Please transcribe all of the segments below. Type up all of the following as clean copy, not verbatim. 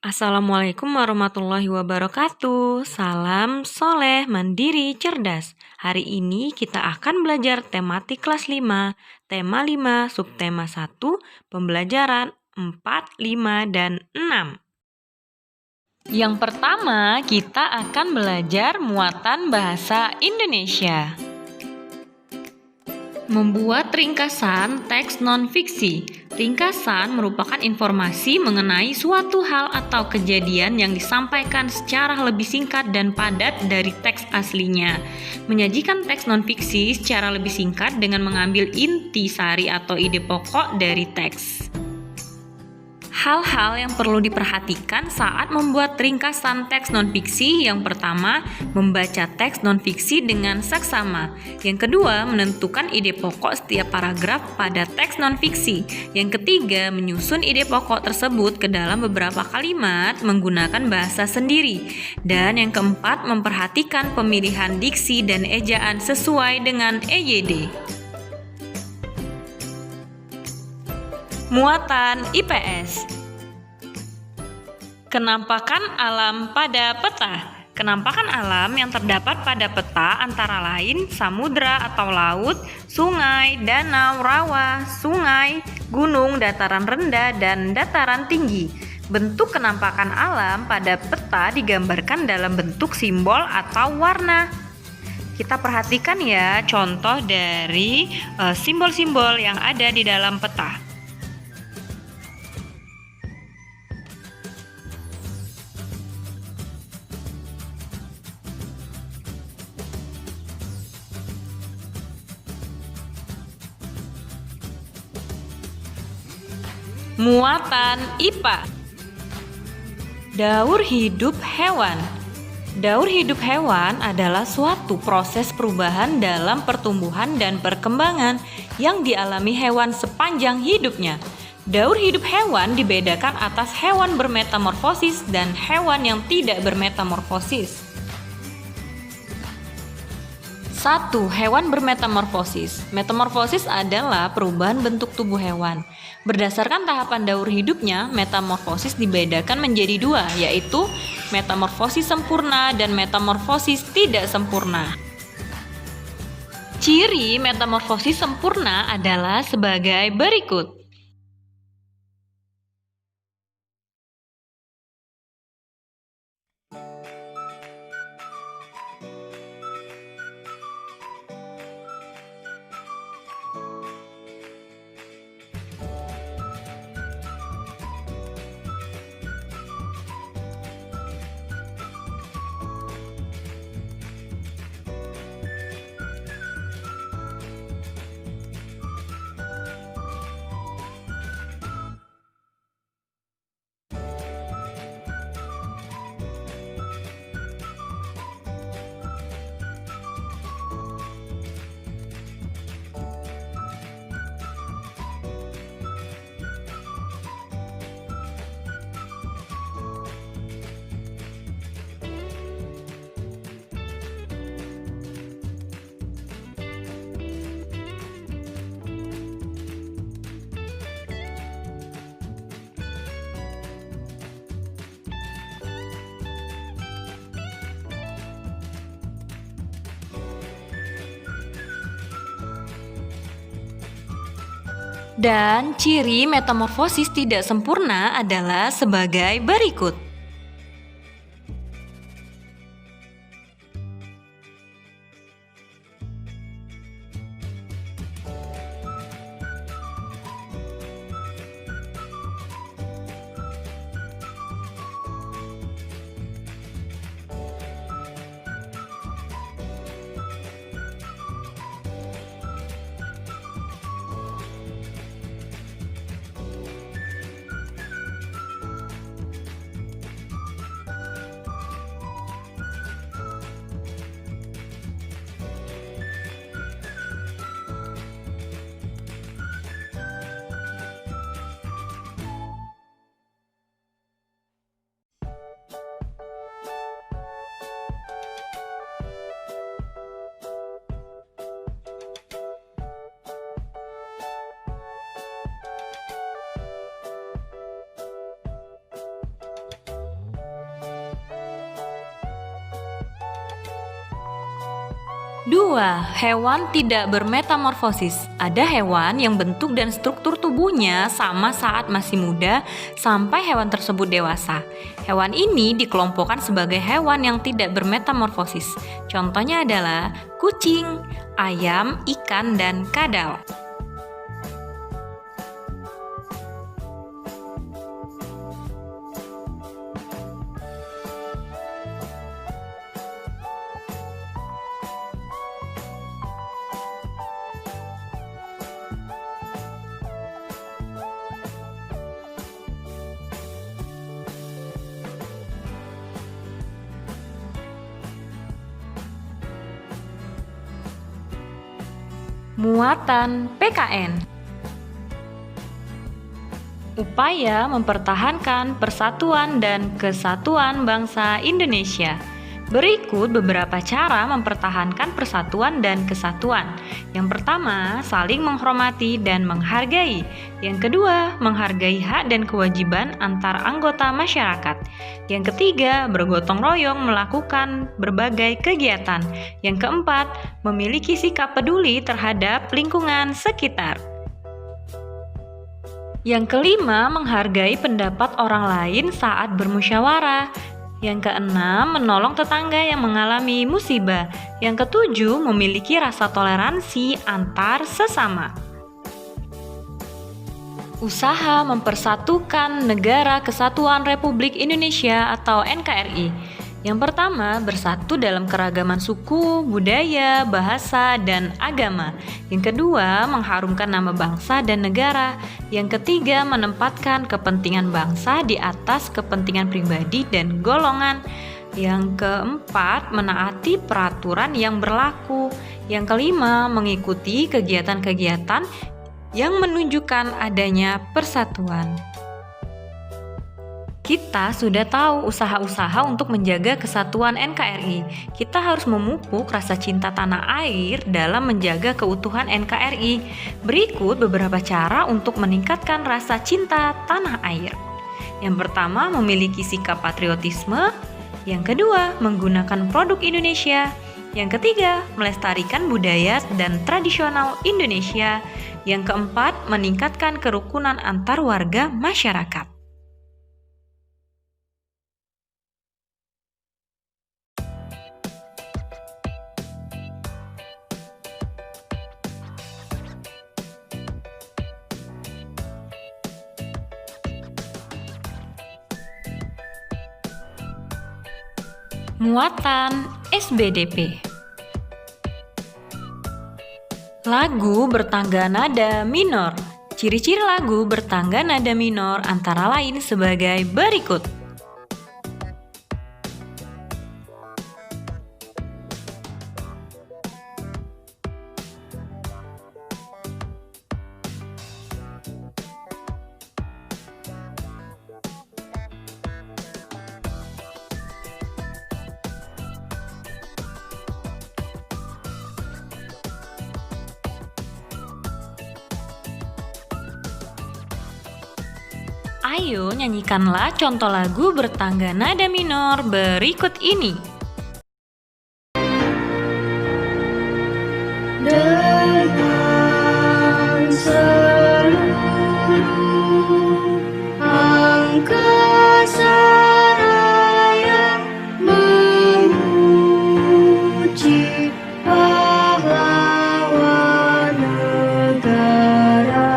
Assalamualaikum warahmatullahi wabarakatuh. Salam soleh, mandiri, cerdas. Hari ini kita akan belajar tematik kelas 5, tema 5, subtema 1, pembelajaran 4, 5, dan 6. Yang pertama, kita akan belajar muatan bahasa Indonesia. Membuat ringkasan teks non-fiksi. Ringkasan merupakan informasi mengenai suatu hal atau kejadian yang disampaikan secara lebih singkat dan padat dari teks aslinya. Menyajikan teks non-fiksi secara lebih singkat dengan mengambil inti sari atau ide pokok dari teks. Hal-hal yang perlu diperhatikan saat membuat ringkasan teks non-fiksi. Yang pertama, membaca teks non-fiksi dengan seksama. Yang kedua, menentukan ide pokok setiap paragraf pada teks non-fiksi. Yang ketiga, menyusun ide pokok tersebut ke dalam beberapa kalimat menggunakan bahasa sendiri. Dan yang keempat, memperhatikan pemilihan diksi dan ejaan sesuai dengan EYD. Muatan IPS. Kenampakan alam pada peta. Kenampakan alam yang terdapat pada peta antara lain samudra atau laut, sungai, danau, rawa, sungai, gunung, dataran rendah, dan dataran tinggi. Bentuk kenampakan alam pada peta digambarkan dalam bentuk simbol atau warna. Kita perhatikan ya contoh dari simbol-simbol yang ada di dalam peta. Muatan IPA. Daur hidup hewan. Daur hidup hewan adalah suatu proses perubahan dalam pertumbuhan dan perkembangan yang dialami hewan sepanjang hidupnya. Daur hidup hewan dibedakan atas hewan bermetamorfosis dan hewan yang tidak bermetamorfosis. 1. Hewan bermetamorfosis. Metamorfosis adalah perubahan bentuk tubuh hewan. Berdasarkan tahapan daur hidupnya, metamorfosis dibedakan menjadi 2, yaitu metamorfosis sempurna dan metamorfosis tidak sempurna. Ciri metamorfosis sempurna adalah sebagai berikut. Dan ciri metamorfosis tidak sempurna adalah sebagai berikut. 2. Hewan tidak bermetamorfosis. Ada hewan yang bentuk dan struktur tubuhnya sama saat masih muda sampai hewan tersebut dewasa. Hewan ini dikelompokkan sebagai hewan yang tidak bermetamorfosis. Contohnya adalah kucing, ayam, ikan, dan kadal. Muatan PKN. Upaya mempertahankan persatuan dan kesatuan bangsa Indonesia. Berikut beberapa cara mempertahankan persatuan dan kesatuan. Yang pertama, saling menghormati dan menghargai. Yang kedua, menghargai hak dan kewajiban antar anggota masyarakat. Yang ketiga, bergotong royong melakukan berbagai kegiatan. Yang keempat, memiliki sikap peduli terhadap lingkungan sekitar. Yang kelima, menghargai pendapat orang lain saat bermusyawarah. Yang keenam, menolong tetangga yang mengalami musibah. Yang ketujuh, memiliki rasa toleransi antar sesama. Usaha mempersatukan Negara Kesatuan Republik Indonesia atau NKRI. Yang pertama, bersatu dalam keragaman suku, budaya, bahasa, dan agama. Yang kedua, mengharumkan nama bangsa dan negara. Yang ketiga, menempatkan kepentingan bangsa di atas kepentingan pribadi dan golongan. Yang keempat, menaati peraturan yang berlaku. Yang kelima, mengikuti kegiatan-kegiatan yang menunjukkan adanya persatuan. Kita sudah tahu usaha-usaha untuk menjaga kesatuan NKRI. Kita harus memupuk rasa cinta tanah air dalam menjaga keutuhan NKRI. Berikut beberapa cara untuk meningkatkan rasa cinta tanah air. Yang pertama, memiliki sikap patriotisme. Yang kedua, menggunakan produk Indonesia. Yang ketiga, melestarikan budaya dan tradisional Indonesia. Yang keempat, meningkatkan kerukunan antar warga masyarakat. Muatan SBDP. Lagu bertangga nada minor. Ciri-ciri lagu bertangga nada minor antara lain sebagai berikut. Ayo nyanyikanlah contoh lagu bertangga nada minor berikut ini. Dengan seluruh angkasa raya memuji pahlawan negara.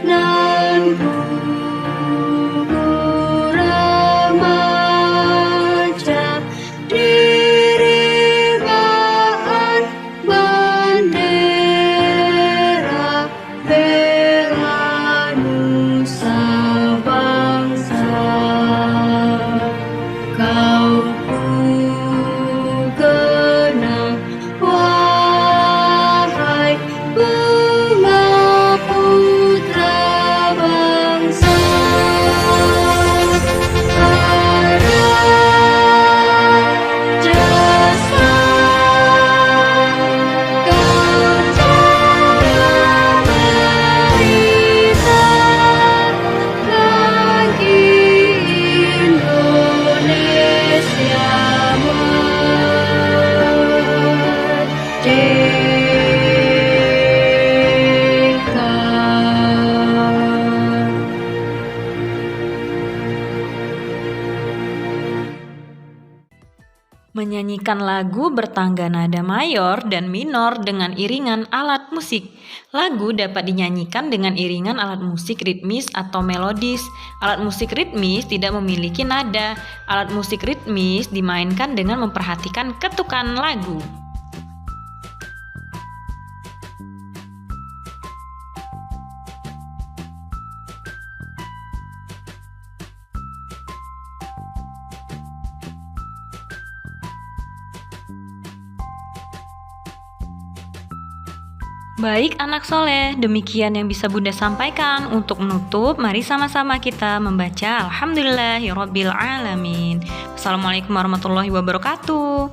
Nan ku ramai Menyanyikan lagu bertangga nada mayor dan minor dengan iringan alat musik. Lagu dapat dinyanyikan dengan iringan alat musik ritmis atau melodis. Alat musik ritmis tidak memiliki nada. Alat musik ritmis dimainkan dengan memperhatikan ketukan lagu. Baik anak soleh, demikian yang bisa Bunda sampaikan. Untuk menutup, mari sama-sama kita membaca Alhamdulillahirabbil alamin. Assalamualaikum warahmatullahi wabarakatuh.